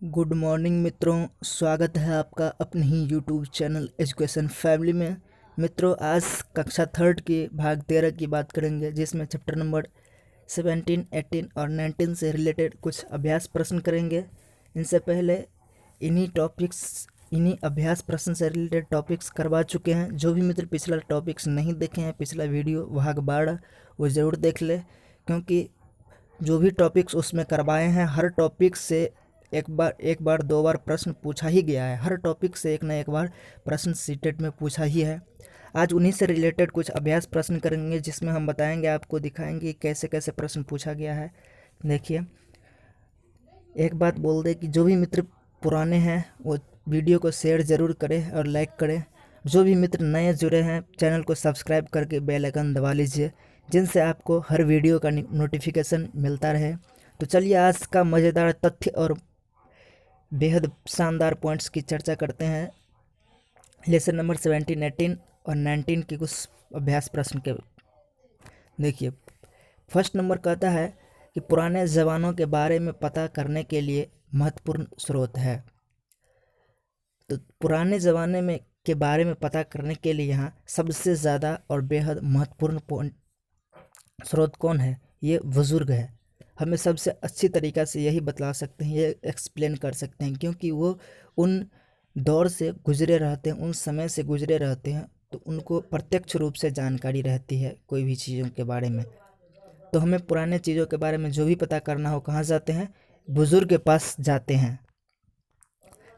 Good morning मित्रों, स्वागत है आपका अपने ही यूट्यूब चैनल एजुकेशन फैमिली में। मित्रों, आज कक्षा थर्ड की भाग 13 की बात करेंगे, जिसमें चैप्टर नंबर 17, 18 और 19 से रिलेटेड कुछ अभ्यास प्रश्न करेंगे। इनसे पहले इन्हीं अभ्यास प्रश्न से रिलेटेड टॉपिक्स करवा चुके हैं। जो भी मित्र पिछला टॉपिक्स नहीं देखे हैं, पिछला वीडियो भाग 12 वो ज़रूर देख ले, क्योंकि जो भी टॉपिक्स उसमें करवाए हैं हर टॉपिक से एक बार दो बार प्रश्न पूछा ही गया है। हर टॉपिक से एक ना एक बार प्रश्न सीटेट में पूछा ही है। आज उन्हीं से रिलेटेड कुछ अभ्यास प्रश्न करेंगे, जिसमें हम बताएंगे, आपको दिखाएंगे कैसे कैसे प्रश्न पूछा गया है। देखिए, एक बात बोल दे कि जो भी मित्र पुराने हैं वो वीडियो को शेयर ज़रूर करें और लाइक करें। जो भी मित्र नए जुड़े हैं, चैनल को सब्सक्राइब करके बेल आइकन दबा लीजिए, जिनसे आपको हर वीडियो का नोटिफिकेशन मिलता रहे। तो चलिए, आज का मज़ेदार तथ्य और बेहद शानदार पॉइंट्स की चर्चा करते हैं। लेसन नंबर 17, 18 और 19 के कुछ अभ्यास प्रश्न के। देखिए, फर्स्ट नंबर कहता है कि पुराने जवानों के बारे में पता करने के लिए महत्वपूर्ण स्रोत है। तो पुराने ज़माने में के बारे में पता करने के लिए यहाँ सबसे ज़्यादा और बेहद महत्वपूर्ण स्रोत कौन है? ये बुज़ुर्ग है। हमें सबसे अच्छी तरीक़ा से यही बतला सकते हैं, ये एक्सप्लेन कर सकते हैं, क्योंकि वो उन दौर से गुजरे रहते हैं, उन समय से गुजरे रहते हैं, तो उनको प्रत्यक्ष रूप से जानकारी रहती है कोई भी चीज़ों के बारे में। तो हमें पुराने चीज़ों के बारे में जो भी पता करना हो, कहाँ जाते हैं? बुज़ुर्ग के पास जाते हैं।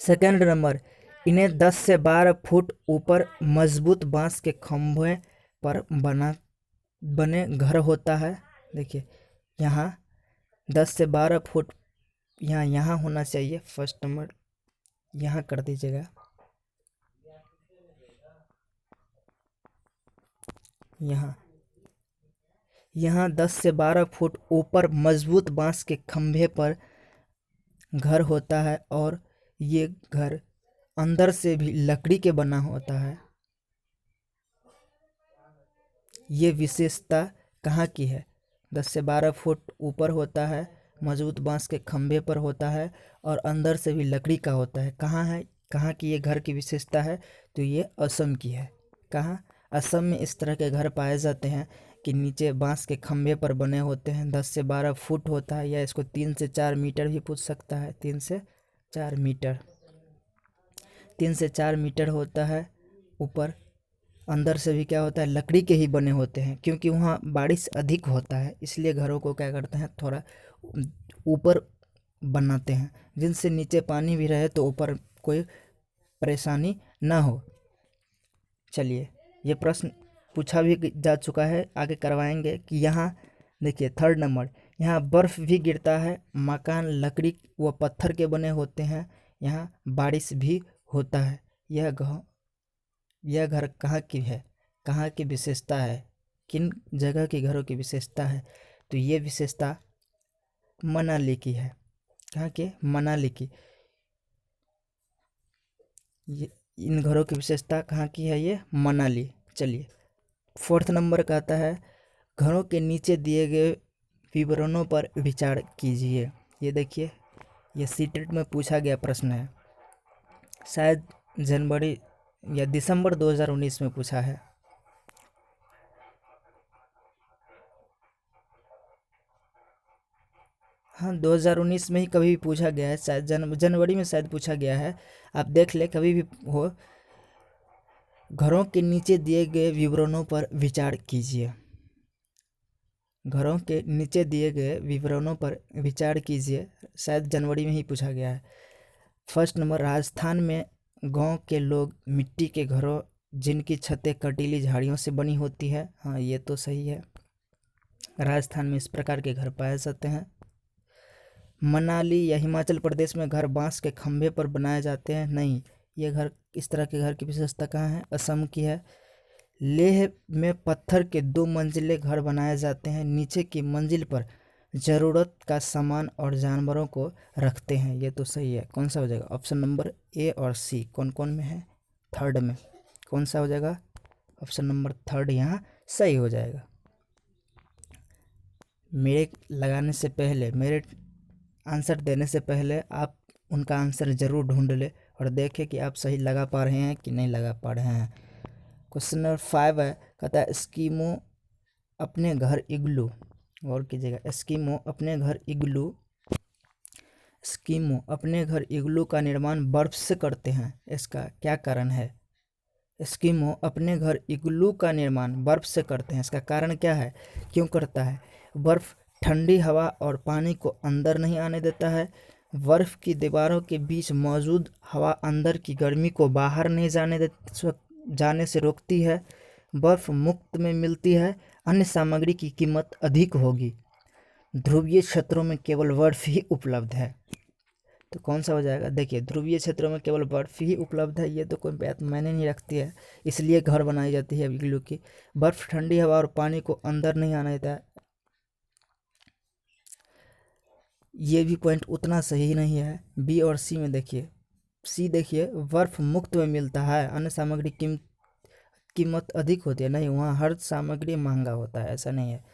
सेकेंड नंबर, इन्हें 10 से 12 फुट ऊपर मजबूत बांस के खंभे पर बने घर होता है। देखिए, यहाँ 10 से 12 फुट यहाँ होना चाहिए। फर्स्ट नंबर यहाँ कर दीजिएगा। यहाँ 10 से 12 फुट ऊपर मजबूत बांस के खंभे पर घर होता है, और ये घर अंदर से भी लकड़ी के बना होता है। ये विशेषता कहाँ की है? 10 से 12 फुट ऊपर होता है, मजबूत बांस के खंभे पर होता है, और अंदर से भी लकड़ी का होता है। कहाँ है? कहाँ की ये घर की विशेषता है? तो ये असम की है। कहाँ? असम में इस तरह के घर पाए जाते हैं कि नीचे बांस के खंभे पर बने होते हैं। 10 से 12 फुट होता है, या इसको 3 से 4 मीटर भी पूछ सकता है। 3 से 4 मीटर, 3 से 4 मीटर होता है ऊपर। अंदर से भी क्या होता है? लकड़ी के ही बने होते हैं, क्योंकि वहाँ बारिश अधिक होता है, इसलिए घरों को क्या करते हैं, थोड़ा ऊपर बनाते हैं, जिनसे नीचे पानी भी रहे तो ऊपर कोई परेशानी ना हो। चलिए, ये प्रश्न पूछा भी जा चुका है, आगे करवाएंगे कि यहाँ देखिए थर्ड नंबर, यहाँ बर्फ़ भी गिरता है, मकान लकड़ी व पत्थर के बने होते हैं, यहाँ बारिश भी होता है। यह घर कहाँ की है? कहाँ की विशेषता है? किन जगह के घरों की विशेषता है? तो ये विशेषता मनाली की है। कहाँ के? मनाली की। ये इन घरों की विशेषता कहाँ की है? ये मनाली। चलिए, फोर्थ नंबर कहता है, घरों के नीचे दिए गए विवरणों पर विचार कीजिए। ये देखिए, ये सीटेट में पूछा गया प्रश्न है, शायद जनवरी या दिसंबर 2019 में पूछा है। हाँ, 2019 में ही कभी भी पूछा गया है, शायद जनवरी में शायद पूछा गया है। आप देख ले, कभी भी हो। घरों के नीचे दिए गए विवरणों पर विचार कीजिए। घरों के नीचे दिए गए विवरणों पर विचार कीजिए, शायद जनवरी में ही पूछा गया है। फर्स्ट नंबर, राजस्थान में गांव के लोग मिट्टी के घरों जिनकी छतें कटीली झाड़ियों से बनी होती है। हाँ, ये तो सही है, राजस्थान में इस प्रकार के घर पाए जाते हैं। मनाली या हिमाचल प्रदेश में घर बांस के खंभे पर बनाए जाते हैं। नहीं, ये घर, इस तरह के घर की विशेषता कहाँ है? असम की है। लेह में पत्थर के 2 मंजिले घर बनाए जाते हैं, नीचे की मंजिल पर ज़रूरत का सामान और जानवरों को रखते हैं। ये तो सही है। कौन सा हो जाएगा? ऑप्शन नंबर ए और सी कौन कौन में है? थर्ड में। कौन सा हो जाएगा? ऑप्शन नंबर थर्ड यहाँ सही हो जाएगा। मेरे लगाने से पहले, मेरे आंसर देने से पहले आप उनका आंसर ज़रूर ढूंढ ले और देखें कि आप सही लगा पा रहे हैं कि नहीं लगा पा रहे हैं। क्वेश्चन नंबर 5 है, कहता है एस्किमो अपने घर इग्लू, गौर कीजिएगा, एस्किमो अपने घर इग्लू का निर्माण बर्फ से करते हैं, इसका क्या कारण है? एस्किमो अपने घर इग्लू का निर्माण बर्फ से करते हैं, इसका कारण क्या है, क्यों करता है? बर्फ ठंडी हवा और पानी को अंदर नहीं आने देता है, बर्फ की दीवारों के बीच मौजूद हवा अंदर की गर्मी को बाहर नहीं जाने से रोकती है, बर्फ मुफ्त में मिलती है, अन्य सामग्री की कीमत अधिक होगी, ध्रुवीय क्षेत्रों में केवल बर्फ ही उपलब्ध है। तो कौन सा हो जाएगा? देखिए, ध्रुवीय क्षेत्रों में केवल बर्फ ही उपलब्ध है, ये तो कोई बात मायने नहीं रखती है, इसलिए घर बनाई जाती है इग्लू की। बर्फ ठंडी हवा और पानी को अंदर नहीं आने देता है, ये भी पॉइंट उतना सही नहीं है। बी और सी में देखिए, सी देखिए, बर्फ मुफ्त में मिलता है, अन्य सामग्री कीमत अधिक होती है, नहीं, वहाँ हर सामग्री महंगा होता है, ऐसा नहीं है।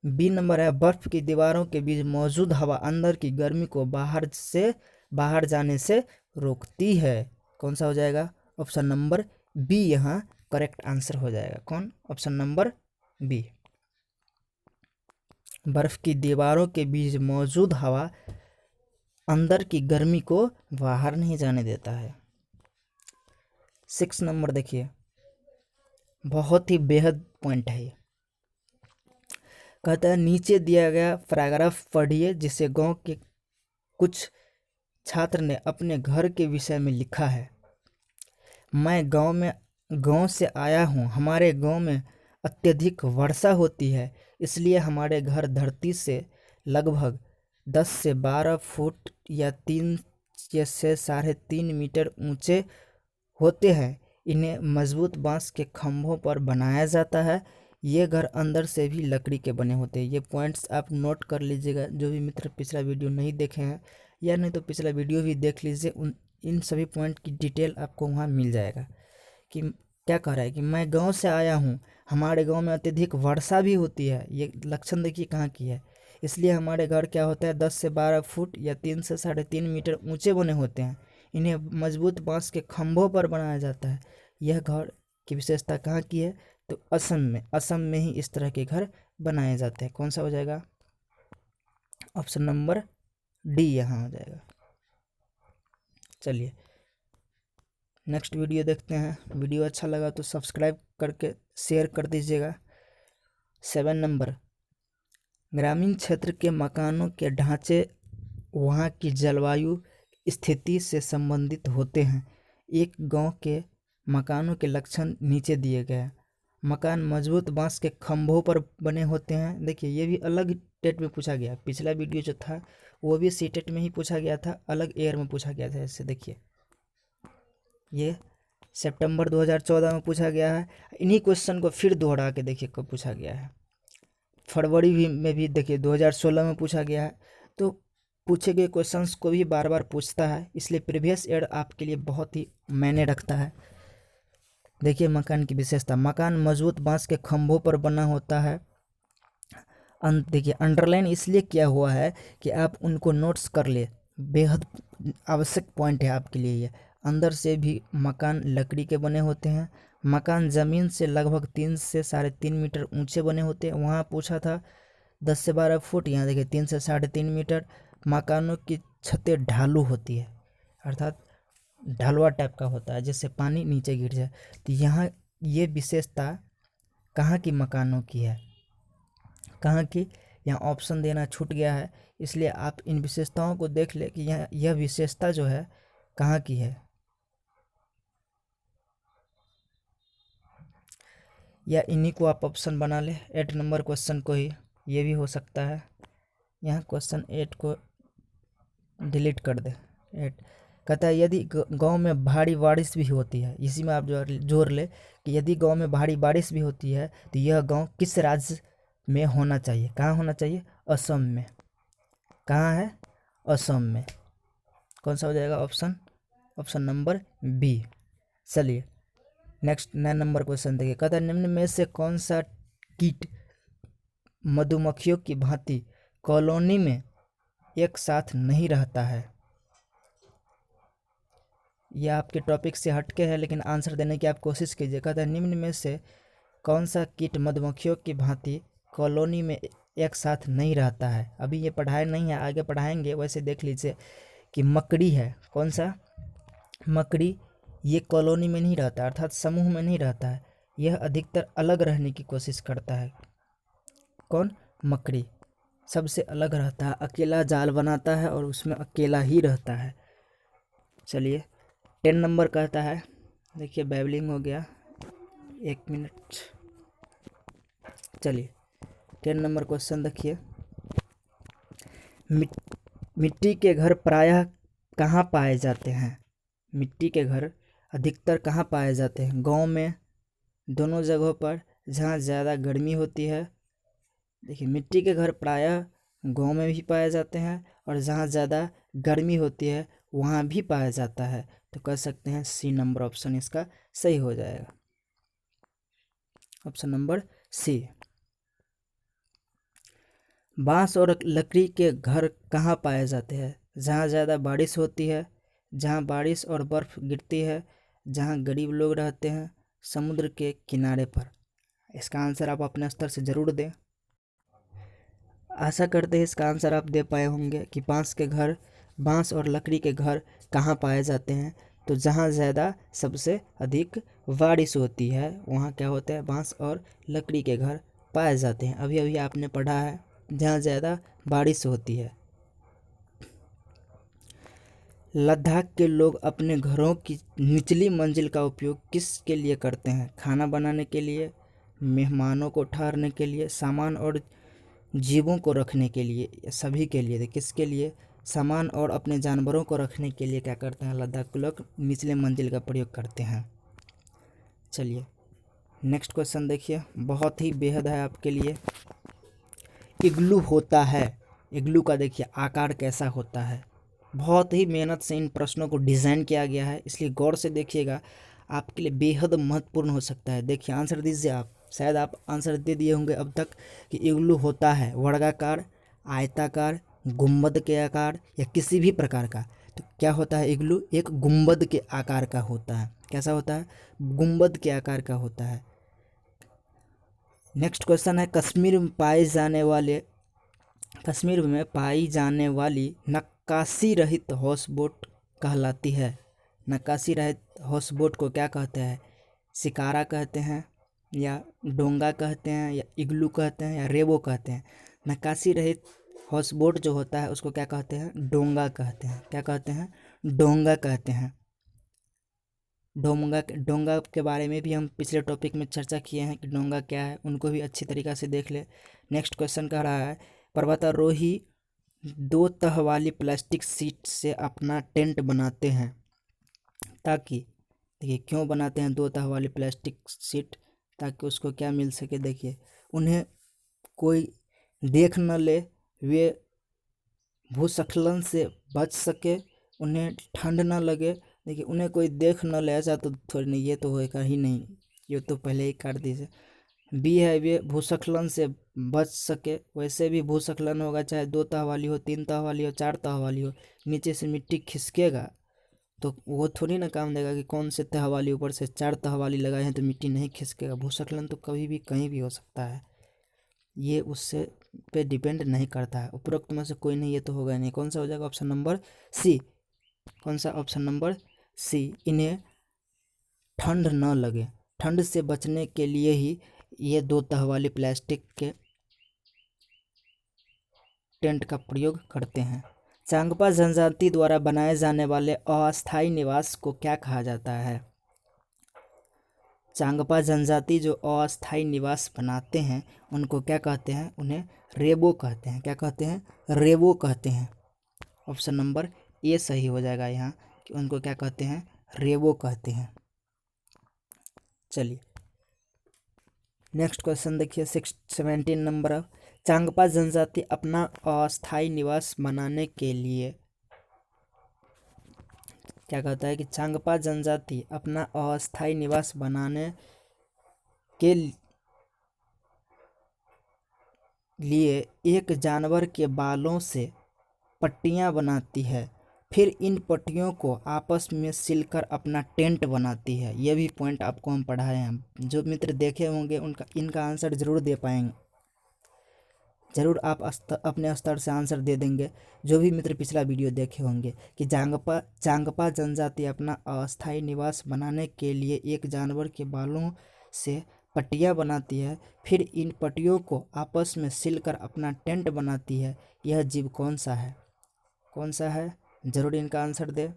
बी नंबर है, बर्फ की दीवारों के बीच मौजूद हवा अंदर की गर्मी को बाहर जाने से रोकती है। कौन सा हो जाएगा? ऑप्शन नंबर बी यहाँ करेक्ट आंसर हो जाएगा। कौन? Option number b. बर्फ की दीवारों के बीच मौजूद हवा अंदर की गर्मी को बाहर नहीं जाने देता है। 6 नंबर देखिए, बहुत ही बेहद पॉइंट है ये। कहता है नीचे दिया गया पैराग्राफ पढ़िए जिसे गांव के कुछ छात्र ने अपने घर के विषय में लिखा है। मैं गांव से आया हूँ, हमारे गांव में अत्यधिक वर्षा होती है, इसलिए हमारे घर धरती से लगभग 10 से 12 फुट या 3 से 3.5 मीटर ऊंचे होते हैं। इन्हें मजबूत बांस के खंभों पर बनाया जाता है। ये घर अंदर से भी लकड़ी के बने होते हैं। ये पॉइंट्स आप नोट कर लीजिएगा, जो भी मित्र पिछला वीडियो नहीं देखे हैं या नहीं तो पिछला वीडियो भी देख लीजिए, इन सभी पॉइंट की डिटेल आपको वहाँ मिल जाएगा। कि क्या कह रहा है कि मैं गांव से आया हूँ, हमारे गांव में अत्यधिक वर्षा भी होती है, ये लक्षण देखिए कहाँ की है, इसलिए हमारे घर क्या होता है 10 से 12 फुट या 3 से 3.5 मीटर ऊंचे बने होते हैं। इन्हें मजबूत बांस के खंभों पर बनाया जाता है। यह घर की विशेषता कहाँ की है? तो असम में ही इस तरह के घर बनाए जाते हैं। कौन सा हो जाएगा? ऑप्शन नंबर डी यहाँ हो जाएगा। चलिए नेक्स्ट वीडियो देखते हैं। वीडियो अच्छा लगा तो सब्सक्राइब करके शेयर कर दीजिएगा। 7 नंबर, ग्रामीण क्षेत्र के मकानों के ढांचे वहाँ की जलवायु स्थिति से संबंधित होते हैं। एक गांव के मकानों के लक्षण नीचे दिए गए हैं। मकान मजबूत बांस के खंभों पर बने होते हैं। देखिए, ये भी अलग टेट में पूछा गया, पिछला वीडियो जो था वो भी सी टेट में ही पूछा गया था, अलग ईयर में पूछा गया था। ऐसे देखिए, ये सितंबर 2014 में पूछा गया है। इन्हीं क्वेश्चन को फिर दोहरा के देखिए कब पूछा गया है, फरवरी में भी देखिए 2016 में पूछा गया है। तो पूछे गए क्वेश्चंस को भी बार बार पूछता है, इसलिए प्रीवियस ईयर आपके लिए बहुत ही मायने रखता है। देखिए मकान की विशेषता, मकान मजबूत बांस के खंभों पर बना होता है। देखिए अंडरलाइन इसलिए किया हुआ है कि आप उनको नोट्स कर ले, बेहद आवश्यक पॉइंट है आपके लिए ये। अंदर से भी मकान लकड़ी के बने होते हैं। मकान ज़मीन से लगभग 3 से 3.5 मीटर ऊंचे बने होते हैं। वहाँ पूछा था 10 से 12 फुट, यहाँ देखिए 3 से 3.5 मीटर। मकानों की छतें ढालू होती है, अर्थात ढलवा टाइप का होता है जिससे पानी नीचे गिर जाए। तो यहाँ ये विशेषता कहाँ की मकानों की है, कहाँ की? यहाँ ऑप्शन देना छूट गया है, इसलिए आप इन विशेषताओं को देख ले कि यह विशेषता जो है कहाँ की है, या इन्हीं को आप ऑप्शन बना ले। 8 नंबर क्वेश्चन को ही, ये भी हो सकता है। यहाँ क्वेश्चन 8 को डिलीट कर दे। 8 कहता है यदि गांव में भारी बारिश भी होती है, इसी में आप जोड़ ले कि यदि गांव में भारी बारिश भी होती है तो यह गांव किस राज्य में होना चाहिए? कहाँ होना चाहिए? असम में। कहाँ है? असम में। कौन सा हो जाएगा ऑप्शन नंबर बी। चलिए नेक्स्ट 9 नंबर क्वेश्चन देखिए। कहता है निम्न में से कौन सा कीट मधुमक्खियों की भांति कॉलोनी में एक साथ नहीं रहता है? यह आपके टॉपिक से हटके है, लेकिन आंसर देने की आप कोशिश कीजिए। कहता है निम्न में से कौन सा कीट मधुमक्खियों की भांति कॉलोनी में एक साथ नहीं रहता है। अभी ये पढ़ाए नहीं है, आगे पढ़ाएंगे। वैसे देख लीजिए कि मकड़ी है, कौन सा मकड़ी, ये कॉलोनी में नहीं रहता, अर्थात समूह में नहीं रहता है। यह अधिकतर अलग रहने की कोशिश करता है। कौन? मकड़ी सबसे अलग रहता है, अकेला जाल बनाता है और उसमें अकेला ही रहता है। चलिए 10 नंबर कहता है, देखिए बैबलिंग हो गया, 1 मिनट। चलिए 10 नंबर क्वेश्चन देखिए, मिट्टी के घर प्रायः कहाँ पाए जाते हैं? मिट्टी के घर अधिकतर कहाँ पाए जाते हैं? गांव में, दोनों जगहों पर जहाँ ज़्यादा गर्मी होती है। देखिए मिट्टी के घर प्रायः गांव में भी पाए जाते हैं और जहाँ ज़्यादा गर्मी होती है वहाँ भी पाया जाता है। तो कह सकते हैं सी नंबर ऑप्शन इसका सही हो जाएगा, ऑप्शन नंबर सी। बांस और लकड़ी के घर कहाँ पाए जाते हैं? जहाँ ज़्यादा बारिश होती है, जहाँ बारिश और बर्फ़ गिरती है, जहाँ गरीब लोग रहते हैं, समुद्र के किनारे पर। इसका आंसर आप अपने स्तर से ज़रूर दें। आशा करते हैं इसका आंसर आप दे पाए होंगे कि बांस और लकड़ी के घर कहाँ पाए जाते हैं। तो जहाँ ज़्यादा सबसे अधिक बारिश होती है वहाँ क्या होता है? बांस और लकड़ी के घर पाए जाते हैं। अभी अभी आपने पढ़ा है जहाँ ज़्यादा बारिश होती है। लद्दाख के लोग अपने घरों की निचली मंजिल का उपयोग किसके लिए करते हैं? खाना बनाने के लिए, मेहमानों को ठहरने के लिए, सामान और जीवों को रखने के लिए, सभी के लिए। किसके लिए? सामान और अपने जानवरों को रखने के लिए क्या करते हैं लद्दाख के लोग? निचले मंजिल का प्रयोग करते हैं। चलिए नेक्स्ट क्वेश्चन देखिए, बहुत ही बेहद है आपके लिए। इग्लू होता है, इग्लू का देखिए आकार कैसा होता है। बहुत ही मेहनत से इन प्रश्नों को डिज़ाइन किया गया है, इसलिए गौर से देखिएगा, आपके लिए बेहद महत्वपूर्ण हो सकता है। देखिए आंसर दीजिए आप, शायद आप आंसर दे दिए होंगे अब तक कि इग्लू होता है वर्गाकार, आयताकार, गुंबद के आकार या किसी भी प्रकार का। तो क्या होता है? इग्लू एक गुंबद के आकार का होता है। कैसा होता है? गुंबद के आकार का होता है। नेक्स्ट क्वेश्चन है, कश्मीर में पाई जाने वाली नक्काशी रहित हाउसबोट कहलाती है। नक्काशी रहित हाउसबोट को क्या कहते हैं? शिकारा कहते हैं, या डोंगा कहते हैं, या इग्लू कहते हैं, या रेबो कहते हैं। नक्काशी रहित हाउसबोट जो होता है उसको क्या कहते हैं? डोंगा कहते हैं। क्या कहते हैं? डोंगा कहते हैं। डोंगा के बारे में भी हम पिछले टॉपिक में चर्चा किए हैं कि डोंगा क्या है, उनको भी अच्छी तरीक़ा से देख ले। नेक्स्ट क्वेश्चन कह रहा है, पर्वतारोही 2 तह वाली प्लास्टिक शीट से अपना टेंट बनाते हैं ताकि, देखिए क्यों बनाते हैं 2 तह वाली प्लास्टिक शीट? ताकि उसको क्या मिल सके? देखिए उन्हें कोई देख न ले, वे भूस्खलन से बच सके, उन्हें ठंड न लगे। देखिए उन्हें कोई देख न ले, ऐसा तो थोड़ी नहीं, ये तो होएगा ही नहीं, ये तो पहले ही काट दीजिए। बी है, वे भूस्खलन से बच सके। वैसे भी भूस्खलन होगा, चाहे 2 तह वाली हो, 3 तह वाली हो, 4 तह वाली हो, नीचे से मिट्टी खिसकेगा तो वो थोड़ी ना काम देगा कि कौन से तह वाली ऊपर से 4 तह वाली लगाए हैं तो मिट्टी नहीं खिसकेगा। भूस्खलन तो कभी भी कहीं भी हो सकता है, ये उससे पे डिपेंड नहीं करता है। उपरोक्त में से कोई नहीं, ये तो होगा नहीं। कौन सा हो जाएगा? Option number c. कौन सा? Option number c. इन्हें ठंड न लगे, ठंड से बचने के लिए ही ये 2 तह वाली प्लास्टिक के टेंट का प्रयोग करते हैं। चांगपा जनजाति द्वारा बनाए जाने वाले अस्थायी निवास को क्या कहा जाता है? चांगपा जनजाति जो अस्थायी निवास बनाते हैं उनको क्या कहते हैं? उन्हें रेबो कहते हैं। क्या कहते हैं? रेबो कहते हैं। ऑप्शन नंबर ए सही हो जाएगा यहाँ कि उनको क्या कहते हैं? रेबो कहते हैं। चलिए नेक्स्ट क्वेश्चन देखिए, 17 नंबर। अब चांगपा जनजाति अपना अस्थायी निवास बनाने के लिए क्या कहता है कि चांगपा जनजाति अपना अस्थायी निवास बनाने के लिए एक जानवर के बालों से पट्टियाँ बनाती है। फिर इन पट्टियों को आपस में सिलकर अपना टेंट बनाती है। ये भी पॉइंट आपको हम पढ़ाए हैं। जो मित्र देखे होंगे उनका इनका आंसर ज़रूर दे पाएंगे, ज़रूर आप अपने स्तर से आंसर दे देंगे। जो भी मित्र पिछला वीडियो देखे होंगे कि चांगपा जनजाति अपना अस्थायी निवास बनाने के लिए एक जानवर के बालों से पट्टियाँ बनाती है, फिर इन पट्टियों को आपस में सिलकर अपना टेंट बनाती है। यह जीव कौन सा है? कौन सा है? ज़रूर इनका आंसर दे।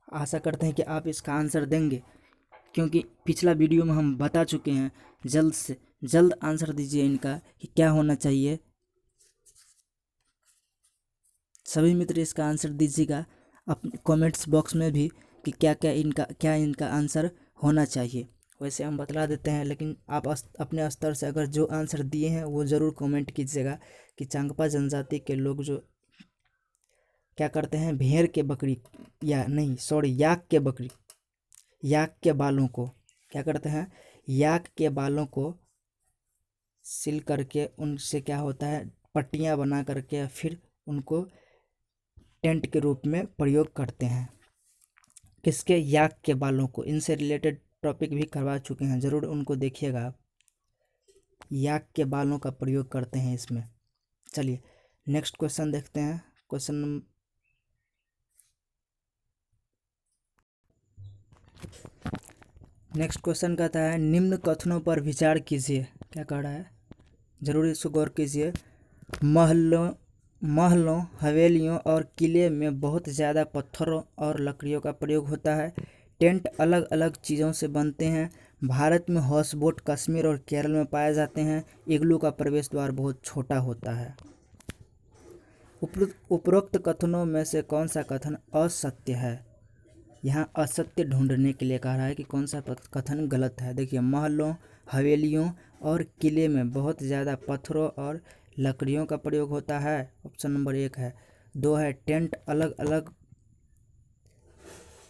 आशा करते हैं कि आप इसका आंसर देंगे, क्योंकि पिछला वीडियो में हम बता चुके हैं। जल्द से जल्द आंसर दीजिए इनका कि क्या होना चाहिए। सभी मित्र इसका आंसर दीजिएगा अपने कमेंट्स बॉक्स में भी कि क्या इनका आंसर होना चाहिए। वैसे हम बतला देते हैं, लेकिन आप अपने स्तर से अगर जो आंसर दिए हैं वो ज़रूर कमेंट कीजिएगा कि चांगपा जनजाति के लोग जो क्या करते हैं, भेड़ के बकरी या नहीं सॉरी याक के बालों को क्या करते हैं, याक के बालों को सिल करके उनसे क्या होता है, पट्टियाँ बना करके फिर उनको टेंट के रूप में प्रयोग करते हैं। किसके? याक के बालों को। इनसे रिलेटेड टॉपिक भी करवा चुके हैं, ज़रूर उनको देखिएगा आप। याक के बालों का प्रयोग करते हैं इसमें। चलिए नेक्स्ट क्वेश्चन देखते हैं। नेक्स्ट क्वेश्चन कहता है, निम्न कथनों पर विचार कीजिए। क्या कह रहा है, ज़रूर इसको गौर कीजिए। महलों, हवेलियों और किले में बहुत ज़्यादा पत्थरों और लकड़ियों का प्रयोग होता है। टेंट अलग अलग चीज़ों से बनते हैं। भारत में हाउस बोट कश्मीर और केरल में पाए जाते हैं। इग्लू का प्रवेश द्वार बहुत छोटा होता है। उपरोक्त कथनों में से कौन सा कथन असत्य है? यहाँ असत्य ढूंढने के लिए कह रहा है कि कौन सा कथन गलत है। देखिए, महलों, हवेलियों और किले में बहुत ज़्यादा पत्थरों और लकड़ियों का प्रयोग होता है। ऑप्शन नंबर 1 है। 2 है, टेंट अलग अलग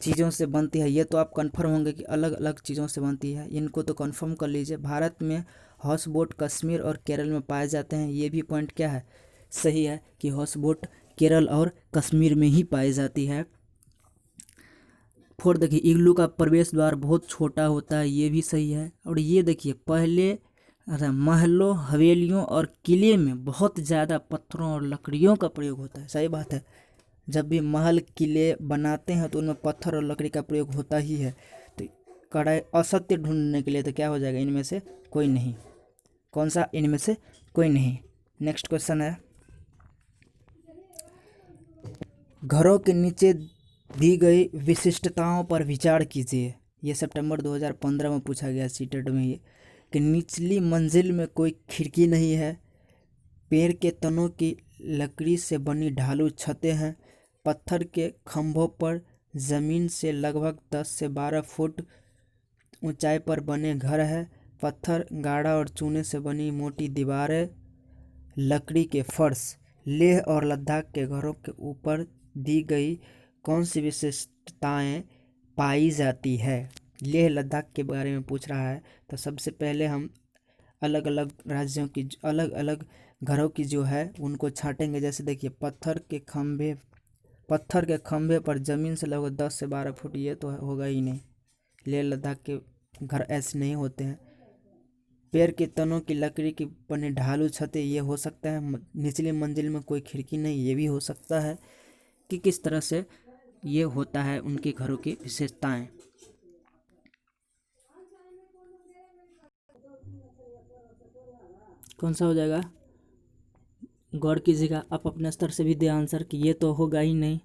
चीज़ों से बनती है। ये तो आप कंफर्म होंगे कि अलग अलग चीज़ों से बनती है, इनको तो कंफर्म कर लीजिए। भारत में हाउस बोट कश्मीर और केरल में पाए जाते हैं। ये भी पॉइंट क्या है, सही है कि हाउस बोट केरल और कश्मीर में ही पाई जाती है। 4 देखिए, इग्लू का प्रवेश द्वार बहुत छोटा होता है। ये भी सही है। और ये देखिए, पहले महलों, हवेलियों और किले में बहुत ज़्यादा पत्थरों और लकड़ियों का प्रयोग होता है। सही बात है, जब भी महल किले बनाते हैं तो उनमें पत्थर और लकड़ी का प्रयोग होता ही है। तो कड़ाई असत्य ढूंढने के लिए तो क्या हो जाएगा, इनमें से कोई नहीं। कौन सा? इनमें से कोई नहीं। नेक्स्ट क्वेश्चन है, घरों के नीचे दी गई विशिष्टताओं पर विचार कीजिए। ये सितंबर 2015 में पूछा गया सीटेट में। ये कि निचली मंजिल में कोई खिड़की नहीं है, पेड़ के तनों की लकड़ी से बनी ढालू छतें हैं, पत्थर के खंभों पर ज़मीन से लगभग 10 से 12 फुट ऊंचाई पर बने घर है, पत्थर गाढ़ा और चूने से बनी मोटी दीवारें, लकड़ी के फर्श। लेह और लद्दाख के घरों के ऊपर दी गई कौन सी विशिष्टताएं पाई जाती है? लेह लद्दाख के बारे में पूछ रहा है। तो सबसे पहले हम अलग अलग राज्यों की अलग अलग घरों की जो है उनको छांटेंगे। जैसे देखिए, पत्थर के खंभे पर ज़मीन से लगभग 10 से 12 फुट, ये तो होगा ही नहीं। लेह लद्दाख के घर ऐसे नहीं होते हैं। पेड़ के तनों की लकड़ी की बनी ढालू छतें, ये हो सकता है। निचली मंजिल में कोई खिड़की नहीं, ये भी हो सकता है। कि किस तरह से ये होता है उनके घरों की विशेषताएं। कौन सा हो जाएगा, गौर कीजिएगा। आप अपने स्तर से भी दे आंसर कि ये तो होगा ही नहीं,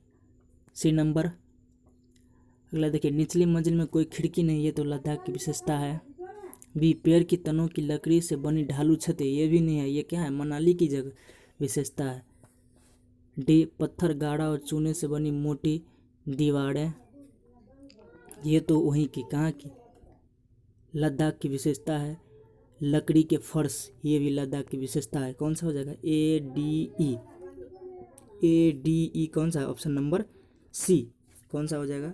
सी नंबर। अगला देखिए, निचली मंजिल में कोई खिड़की नहीं, ये तो लद्दाख की विशेषता है। बी, पेड़ की तनों की लकड़ी से बनी ढालू छतें, ये भी नहीं है, ये क्या है, मनाली की जगह विशेषता है। डी, पत्थर गाढ़ा और चूने से बनी मोटी दीवारें, ये तो वहीं की कहाँ की, लद्दाख की विशेषता है। लकड़ी के फर्श, ये भी लद्दाख की विशेषता है। कौन सा हो जाएगा, ए डी ई कौन सा है? Option number c. कौन सा हो जाएगा?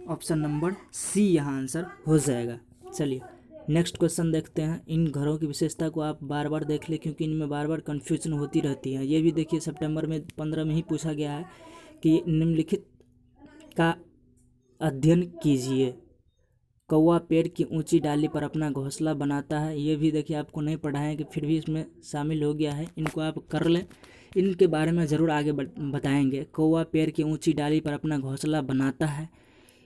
ऑप्शन नंबर सी यहाँ आंसर हो जाएगा। चलिए नेक्स्ट क्वेश्चन देखते हैं। इन घरों की विशेषता को आप बार बार देख लें क्योंकि इनमें बार बार कन्फ्यूजन होती रहती है। ये भी देखिए सितंबर में 15 में ही पूछा गया है कि निम्नलिखित का अध्ययन कीजिए। कौवा पेड़ की ऊंची डाली पर अपना घोंसला बनाता है। ये भी देखिए आपको नहीं पढ़ा है कि फिर भी इसमें शामिल हो गया है, इनको आप कर लें। इनके बारे में ज़रूर आगे बताएंगे। कौवा पेड़ की ऊंची डाली पर अपना घोंसला बनाता है।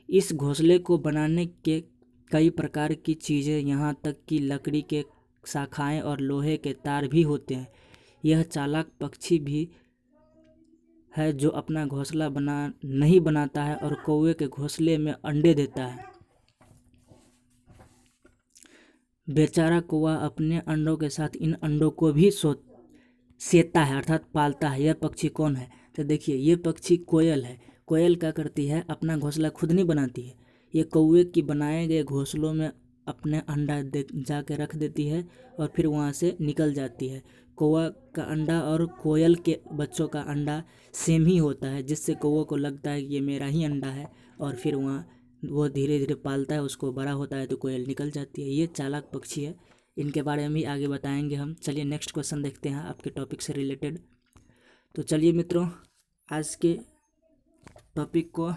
इस घोंसले को बनाने के कई प्रकार की चीज़ें, यहाँ तक कि लकड़ी के शाखाएं और लोहे के तार भी होते हैं। यह चालाक पक्षी भी है जो अपना घोंसला नहीं बनाता है और कौवे के घोंसले में अंडे देता है। बेचारा कौवा अपने अंडों के साथ इन अंडों को भी सेता है अर्थात पालता है। यह पक्षी कौन है? तो देखिए ये पक्षी कोयल है। कोयल क्या करती है? अपना घोंसला खुद नहीं बनाती है, ये कौवे की बनाए गए घोंसलों में अपने अंडा जाके रख देती है और फिर वहाँ से निकल जाती है। कौवा का अंडा और कोयल के बच्चों का अंडा सेम ही होता है, जिससे कौवा को लगता है कि ये मेरा ही अंडा है और फिर वहाँ वो धीरे धीरे पालता है, उसको बड़ा होता है तो कोयल निकल जाती है। ये चालाक पक्षी है, इनके बारे में भी आगे बताएंगे हम। चलिए नेक्स्ट क्वेश्चन देखते हैं आपके टॉपिक से रिलेटेड। तो चलिए मित्रों, आज के टॉपिक को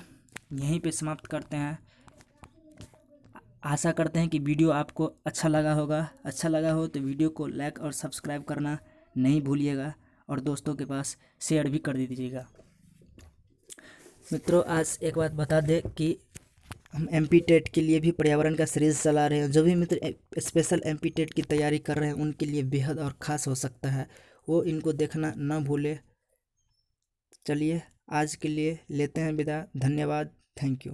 यहीं पे समाप्त करते हैं। आशा करते हैं कि वीडियो आपको अच्छा लगा होगा। अच्छा लगा हो तो वीडियो को लाइक और सब्सक्राइब करना नहीं भूलिएगा और दोस्तों के पास शेयर भी कर दीजिएगा। मित्रों, आज एक बात बता दें कि हम MP टेट के लिए भी पर्यावरण का सीरीज़ चला रहे हैं। जो भी मित्र स्पेशल MP टेट की तैयारी कर रहे हैं उनके लिए बेहद और ख़ास हो सकता है, वो इनको देखना ना भूले। चलिए आज के लिए लेते हैं विदा। धन्यवाद। Thank you.